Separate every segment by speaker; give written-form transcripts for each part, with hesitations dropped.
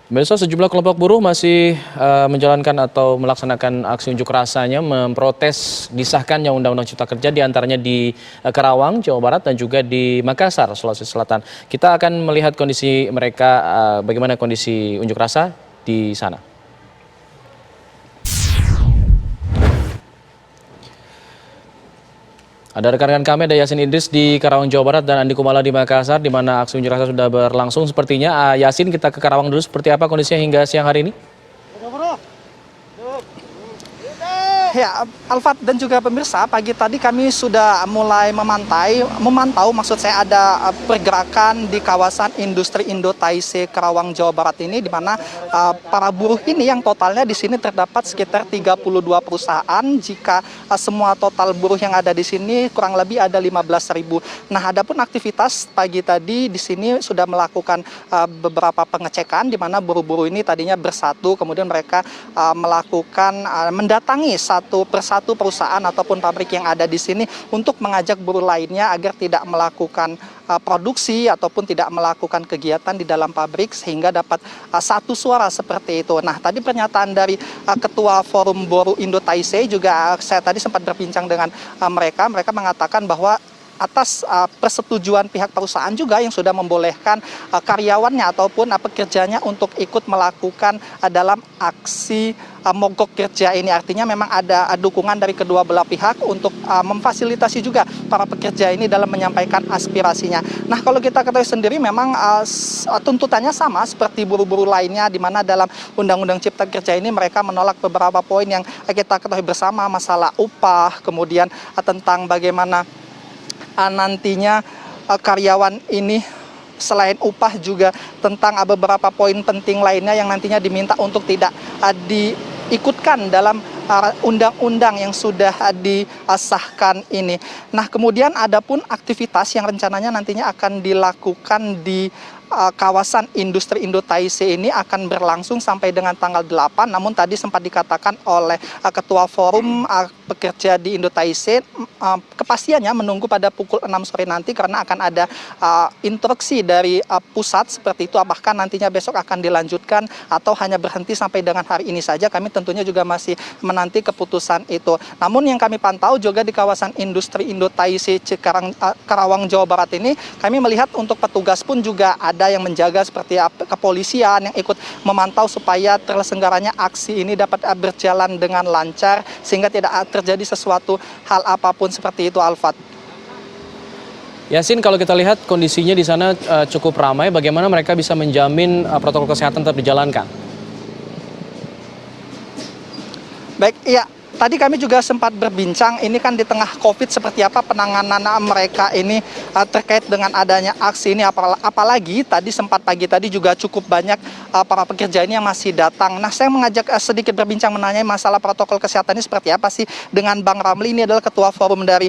Speaker 1: Pemirsa, sejumlah kelompok buruh masih menjalankan atau melaksanakan aksi unjuk rasanya memprotes disahkannya Undang-Undang Cipta Kerja diantaranya di Karawang, Jawa Barat dan juga di Makassar, Sulawesi Selatan. Kita akan melihat kondisi mereka, bagaimana kondisi unjuk rasa di sana. Ada rekan-rekan kami, ada Yasin Idris di Karawang, Jawa Barat, dan Andi Kumala di Makassar, di mana aksi unjuk rasa sudah berlangsung sepertinya. Yasin, kita ke Karawang dulu, seperti apa kondisinya hingga siang hari ini?
Speaker 2: Ya, Alfat dan juga pemirsa, pagi tadi kami sudah mulai memantau maksud saya ada pergerakan di kawasan industri Indo Taise Karawang, Jawa Barat ini, di mana para buruh ini yang totalnya di sini terdapat sekitar 32 perusahaan. Jika semua total buruh yang ada di sini kurang lebih ada 15.000. Nah, adapun aktivitas pagi tadi di sini sudah melakukan beberapa pengecekan, di mana buruh-buruh ini tadinya bersatu, kemudian mereka melakukan mendatangi satu persatu perusahaan ataupun pabrik yang ada di sini untuk mengajak buruh lainnya agar tidak melakukan produksi ataupun tidak melakukan kegiatan di dalam pabrik sehingga dapat satu suara seperti itu. Nah, tadi pernyataan dari Ketua Forum Buruh Indo Taise juga saya tadi sempat berbincang dengan mereka mengatakan bahwa atas persetujuan pihak perusahaan juga yang sudah membolehkan karyawannya ataupun pekerjanya untuk ikut melakukan dalam aksi mogok kerja ini. Artinya memang ada dukungan dari kedua belah pihak untuk memfasilitasi juga para pekerja ini dalam menyampaikan aspirasinya. Nah, kalau kita ketahui sendiri memang tuntutannya sama seperti buruh-buruh lainnya, di mana dalam Undang-Undang Cipta Kerja ini mereka menolak beberapa poin yang kita ketahui bersama, masalah upah, kemudian tentang bagaimana nantinya karyawan ini selain upah juga tentang beberapa poin penting lainnya yang nantinya diminta untuk tidak diikutkan dalam undang-undang yang sudah disahkan ini. Nah, kemudian adapun aktivitas yang rencananya nantinya akan dilakukan di kawasan industri Indo Taise ini akan berlangsung sampai dengan tanggal 8. Namun tadi sempat dikatakan oleh Ketua Forum Pekerja di Indo Taise, kepastiannya menunggu pada pukul 6 sore nanti karena akan ada instruksi dari pusat seperti itu, apakah nantinya besok akan dilanjutkan atau hanya berhenti sampai dengan hari ini saja. Kami tentunya juga masih menanti keputusan itu. Namun yang kami pantau juga di kawasan industri Indo Taise Karawang, Jawa Barat ini, kami melihat untuk petugas pun juga ada yang menjaga seperti kepolisian yang ikut memantau supaya terselenggaranya aksi ini dapat berjalan dengan lancar sehingga tidak terjadi sesuatu hal apapun seperti itu, Alfat.
Speaker 1: Yasin, kalau kita lihat kondisinya di sana cukup ramai, bagaimana mereka bisa menjamin protokol kesehatan tetap dijalankan?
Speaker 2: Baik, iya. Tadi kami juga sempat berbincang, ini kan di tengah COVID seperti apa penanganan mereka ini terkait dengan adanya aksi ini. Apalagi tadi sempat pagi tadi juga cukup banyak para pekerja ini yang masih datang. Nah, saya mengajak sedikit berbincang menanyai masalah protokol kesehatan ini seperti apa sih dengan Bang Ramli. Ini adalah ketua forum dari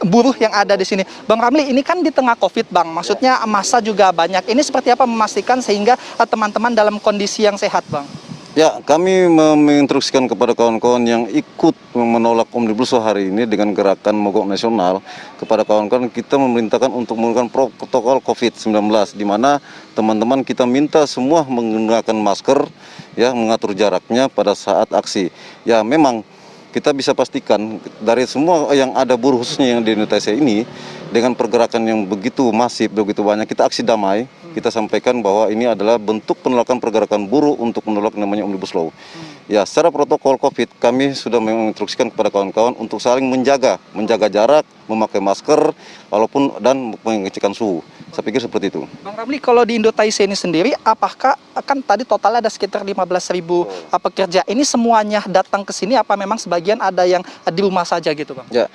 Speaker 2: buruh yang ada di sini. Bang Ramli, ini kan di tengah COVID, Bang. Maksudnya massa juga banyak. Ini seperti apa memastikan sehingga teman-teman dalam kondisi yang sehat, Bang?
Speaker 3: Ya, kami menginstruksikan kepada kawan-kawan yang ikut menolak Omnibus Law hari ini dengan gerakan mogok nasional, kepada kawan-kawan kita memerintahkan untuk menggunakan protokol COVID-19, di mana teman-teman kita minta semua menggunakan masker, ya, mengatur jaraknya pada saat aksi. Ya, memang kita bisa pastikan dari semua yang ada buruh khususnya yang di Indonesia ini, dengan pergerakan yang begitu masif, begitu banyak, kita aksi damai, kita sampaikan bahwa ini adalah bentuk penolakan pergerakan buruh untuk menolak namanya Omnibus Law. Ya, secara protokol COVID kami sudah menginstruksikan kepada kawan-kawan untuk saling menjaga jarak, memakai masker, walaupun dan mengecekkan suhu. Saya pikir seperti itu.
Speaker 2: Bang Ramli, kalau di Indo Taise ini sendiri, apakah kan tadi totalnya ada sekitar 15.000 pekerja. Ini semuanya datang ke sini, apa memang sebagian ada yang di rumah saja gitu, Bang?
Speaker 3: Ya.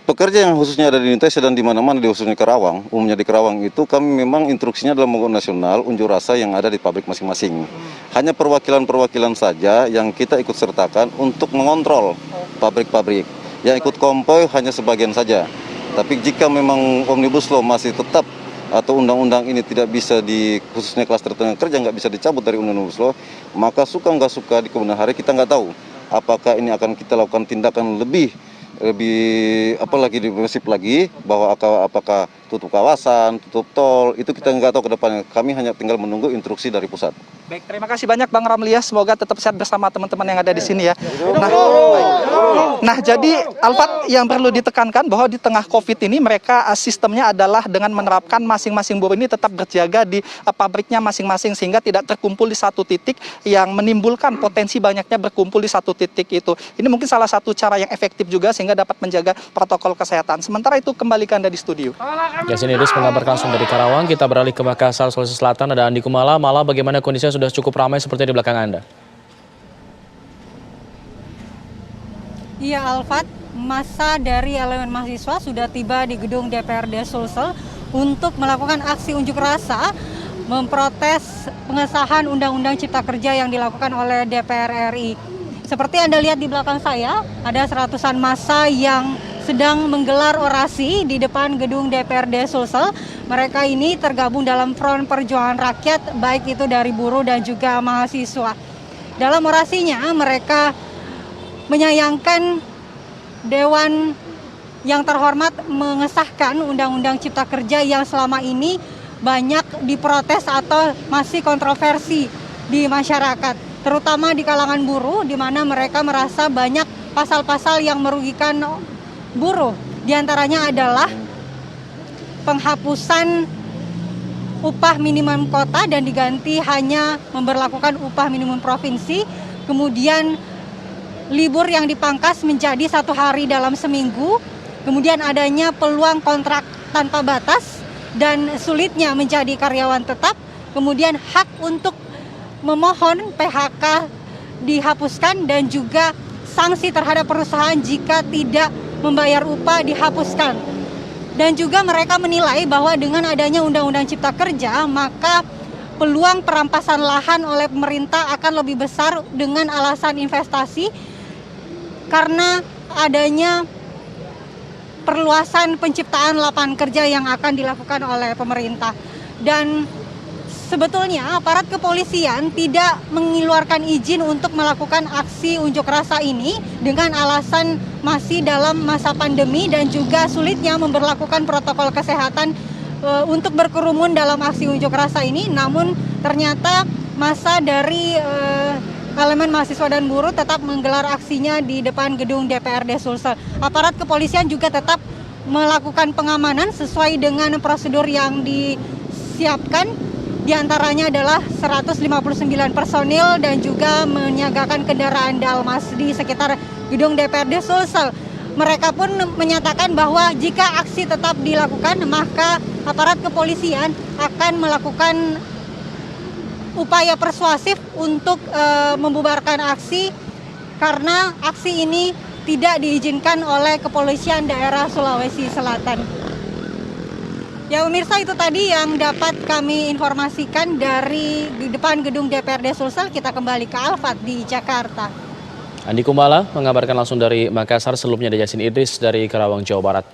Speaker 3: Pekerja yang khususnya ada di Indonesia dan di mana-mana, di khususnya Karawang, umumnya di Karawang itu kami memang instruksinya adalah mogok nasional, unjuk rasa yang ada di pabrik masing-masing. Hanya perwakilan-perwakilan saja yang kita ikut sertakan untuk mengontrol pabrik-pabrik. Yang ikut konvoy hanya sebagian saja. Tapi jika memang Omnibus Law masih tetap atau undang-undang ini tidak bisa khususnya klaster tenaga kerja nggak bisa dicabut dari Omnibus Law, maka suka nggak suka di kemudian hari kita nggak tahu apakah ini akan kita lakukan tindakan lebih lebih apalagi dimasif lagi bahwa apakah tutup kawasan, tutup tol, itu kita nggak tahu ke depannya. Kami hanya tinggal menunggu instruksi dari pusat.
Speaker 2: Baik, terima kasih banyak Bang Ramlia. Semoga tetap sehat bersama teman-teman yang ada di sini ya. Nah, jadi Alfat, yang perlu ditekankan bahwa di tengah COVID ini mereka sistemnya adalah dengan menerapkan masing-masing buruh ini tetap berjaga di pabriknya masing-masing sehingga tidak terkumpul di satu titik yang menimbulkan potensi banyaknya berkumpul di satu titik itu. Ini mungkin salah satu cara yang efektif juga sehingga dapat menjaga protokol kesehatan. Sementara itu kembali ke Anda di studio.
Speaker 1: Yasin Idris mengabarkan langsung dari Karawang. Kita beralih ke Makassar, Sulawesi Selatan. Ada Andi Kumala. Mala, bagaimana kondisinya sudah cukup ramai seperti di belakang Anda?
Speaker 4: Iya, Alfat, massa dari elemen mahasiswa sudah tiba di gedung DPRD Sulsel untuk melakukan aksi unjuk rasa memprotes pengesahan Undang-Undang Cipta Kerja yang dilakukan oleh DPR RI. Seperti Anda lihat di belakang saya, ada seratusan massa yang sedang menggelar orasi di depan gedung DPRD Sulsel. Mereka ini tergabung dalam Front Perjuangan Rakyat, baik itu dari buruh dan juga mahasiswa. Dalam orasinya, mereka menyayangkan Dewan yang terhormat mengesahkan Undang-Undang Cipta Kerja yang selama ini banyak diprotes atau masih kontroversi di masyarakat, terutama di kalangan buruh, di mana mereka merasa banyak pasal-pasal yang merugikan buruh. Di antaranya adalah penghapusan upah minimum kota dan diganti hanya memberlakukan upah minimum provinsi, kemudian libur yang dipangkas menjadi 1 hari dalam seminggu, kemudian adanya peluang kontrak tanpa batas dan sulitnya menjadi karyawan tetap, kemudian hak untuk memohon PHK dihapuskan dan juga sanksi terhadap perusahaan jika tidak membayar upah dihapuskan. Dan juga mereka menilai bahwa dengan adanya Undang-Undang Cipta Kerja, maka peluang perampasan lahan oleh pemerintah akan lebih besar dengan alasan investasi, karena adanya perluasan penciptaan lapangan kerja yang akan dilakukan oleh pemerintah. Dan sebetulnya aparat kepolisian tidak mengeluarkan izin untuk melakukan aksi unjuk rasa ini dengan alasan masih dalam masa pandemi dan juga sulitnya memberlakukan protokol kesehatan untuk berkerumun dalam aksi unjuk rasa ini. Namun ternyata massa dari elemen mahasiswa dan buruh tetap menggelar aksinya di depan gedung DPRD Sulsel. Aparat kepolisian juga tetap melakukan pengamanan sesuai dengan prosedur yang disiapkan. Di antaranya adalah 159 personil dan juga menyiagakan kendaraan Dalmas di sekitar gedung DPRD Sulsel. Mereka pun menyatakan bahwa jika aksi tetap dilakukan, maka aparat kepolisian akan melakukan upaya persuasif untuk membubarkan aksi, karena aksi ini tidak diizinkan oleh kepolisian daerah Sulawesi Selatan. Ya pemirsa, itu tadi yang dapat kami informasikan dari depan gedung DPRD Sulsel. Kita kembali ke Alfat di Jakarta.
Speaker 1: Andi Kumala mengabarkan langsung dari Makassar. Sebelumnya ada Yasin Idris dari Karawang, Jawa Barat.